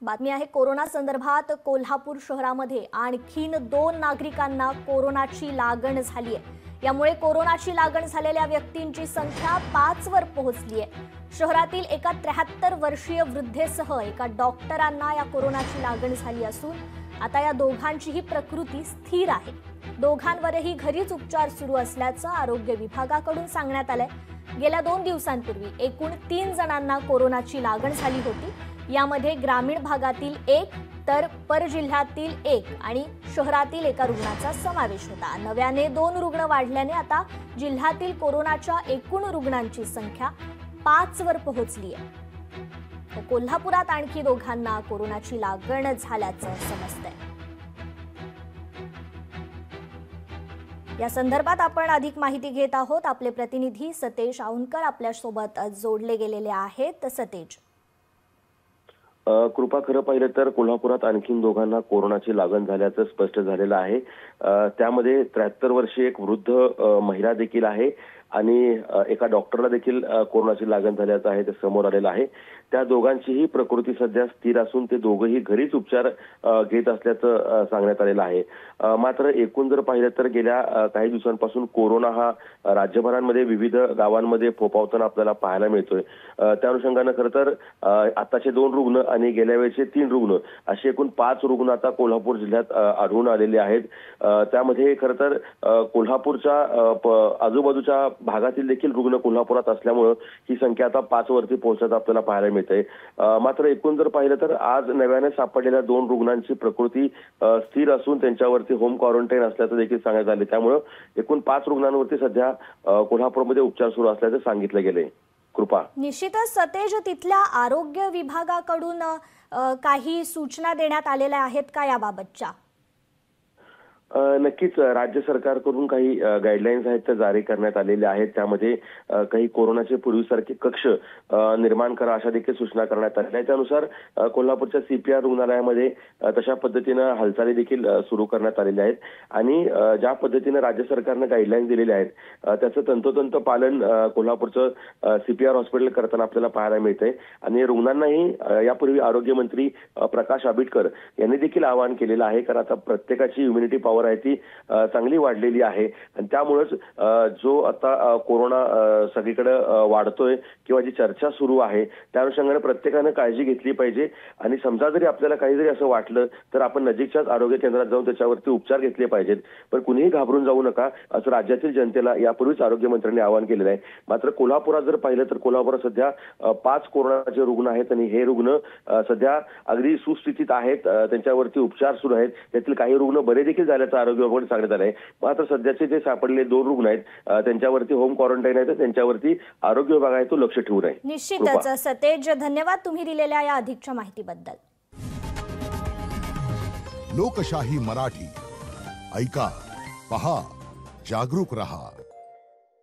बातमी आहे कोरोना संदर्भात। कोल्हापूर शहरामध्ये आणखीन 2 नागरिकांना कोरोनाची लागण झाली आहे। यामुळे कोरोनाची लागण झालेल्या व्यक्तींची संख्या 5 वर पोहोचली आहे। शहरातील एका 73 वर्षीय वृद्धेसह एका डॉक्टरांना या कोरोनाची लागण झाली असून आता या दोघांचीही प्रकृती स्थिर आहे। दोघांवरही घरीच उपचार सुरू असल्याचं आरोग्य विभागाकडून सांगण्यात आलंय। गेल्या 2 दिवसांपूर्वी एकूण 3 जणांना कोरोनाची लागण झाली होती। यामध्ये ग्रामीण भागातील 1 तर परजिल्ह्यातील 1 आणि शहरातील एका रुग्णाचा समावेश होता। नव्याने 2 रुग्ण वाढल्याने आता जिल्ह्यातील कोरोनाच्या एकूण रुग्णांची संख्या 5 वर पोहोचली आहे। कोल्हापुरात आणखी दोघांना कोरोनाची लागण झाल्याचं समजतंय। या संदर्भात आपण अधिक माहिती घेत आहोत। आपले प्रतिनिधी सतेज औंधकर आपल्या सोबत जोडले गेलेले आहेत। सतेज, कृपा, खरं पाहिलं तर कोल्हापुरात आणखीन दोघांना कोरोनाची लागण झाल्याचं स्पष्ट झालेलं आहे। त्यामध्ये 73 वर्षीय एक वृद्ध महिला देखील आहे आणि एका डॉक्टरला देखील कोरोनाची लागण झाल्याचं आहे ते समोर आलेलं आहे। त्या दोघांचीही प्रकृती सध्या स्थिर असून ते दोघंही घरीच उपचार घेत असल्याचं सांगण्यात आलेलं आहे। मात्र एकूण जर पाहिलं तर गेल्या काही दिवसांपासून कोरोना हा राज्यभरामध्ये विविध गावांमध्ये फोफावताना आपल्याला पाहायला मिळतोय। त्या अनुषंगानं खरं तर आताचे 2 रुग्ण आणि गेल्या वेळेचे 3 रुग्ण असे एकूण 5 रुग्ण आता कोल्हापूर जिल्ह्यात आढळून आलेले आहेत। त्यामध्ये खरं तर कोल्हापूरच्या आजूबाजूच्या भागातील देखील रुग्ण कोल्हापुरात असल्यामुळे ही संख्या आता 5 वरती पोहोचत आपल्याला पाहायला मिळते। मात्र एकूण जर पाहिलं तर आज नव्याने सापडलेल्या 2 रुग्णांची प्रकृती स्थिर असून त्यांच्यावरती होम क्वारंटाईन असल्याचं देखील सांगण्यात आले। त्यामुळे एकूण 5 रुग्णांवरती सध्या कोल्हापूरमध्ये उपचार सुरू असल्याचं सांगितलं गेले। कृपा, निश्चितच सतेज, तिथल्या आरोग्य विभागाकडून काही सूचना देण्यात आलेल्या आहेत का याबाबतच्या? नक्कीच राज्य सरकारकडून काही गाईडलाईन्स आहेत त्या जारी करण्यात आलेल्या आहेत। त्यामध्ये काही कोरोनाचे पूर्वीसारखे कक्ष निर्माण करा अशा देखील सूचना करण्यात आल्या आहेत। त्यानुसार कोल्हापूरच्या CPR रुग्णालयामध्ये तशा पद्धतीनं हालचाली देखील सुरू करण्यात आलेल्या आहेत आणि ज्या पद्धतीनं राज्य सरकारनं गाईडलाईन्स दिलेल्या आहेत त्याचं तंतोतंत पालन कोल्हापूरचं CPR हॉस्पिटल करताना आपल्याला पाहायला मिळतंय। आणि रुग्णांनाही यापूर्वी आरोग्यमंत्री प्रकाश आंबेडकर यांनी देखील आवाहन केलेलं आहे, कारण आता प्रत्येकाची इम्युनिटी पॉवर आहे ती चांगली वाढलेली आहे आणि त्यामुळेच जो आता कोरोना सगळीकडे वाढतोय किंवा जी चर्चा सुरू आहे त्या अनुषंगाने प्रत्येकाने काळजी घेतली पाहिजे। आणि समजा जरी आपल्याला काही जरी असं वाटलं तर आपण नजीकच्याच आरोग्य केंद्रात जाऊन त्याच्यावरती उपचार घेतले पाहिजेत, पण कुणीही घाबरून जाऊ नका असं राज्यातील जनतेला यापूर्वीच आरोग्यमंत्र्यांनी आवाहन केलेलं आहे। मात्र कोल्हापुरात जर पाहिलं तर कोल्हापुरात सध्या 5 कोरोनाचे रुग्ण आहेत आणि हे रुग्ण सध्या अगदी सुस्थितीत आहेत, त्यांच्यावरती उपचार सुरू आहेत। त्यातील काही रुग्ण बरे देखील झाले आरोग्य विभागाने सांगण्यात आले। मात्र सध्याचे जे सापडलेले 2 रुग्ण आहेत त्यांच्यावरती होम क्वारंटाईन आहे, त्यांच्यावरती आरोग्य विभाग आहे तो लक्ष ठेवून आहे। निश्चितच सतेज, धन्यवाद तुम्ही दिलेल्या या अधिकच्या माहितीबद्दल। लोकशाही मराठी ऐका, पहा, जागरूक रहा।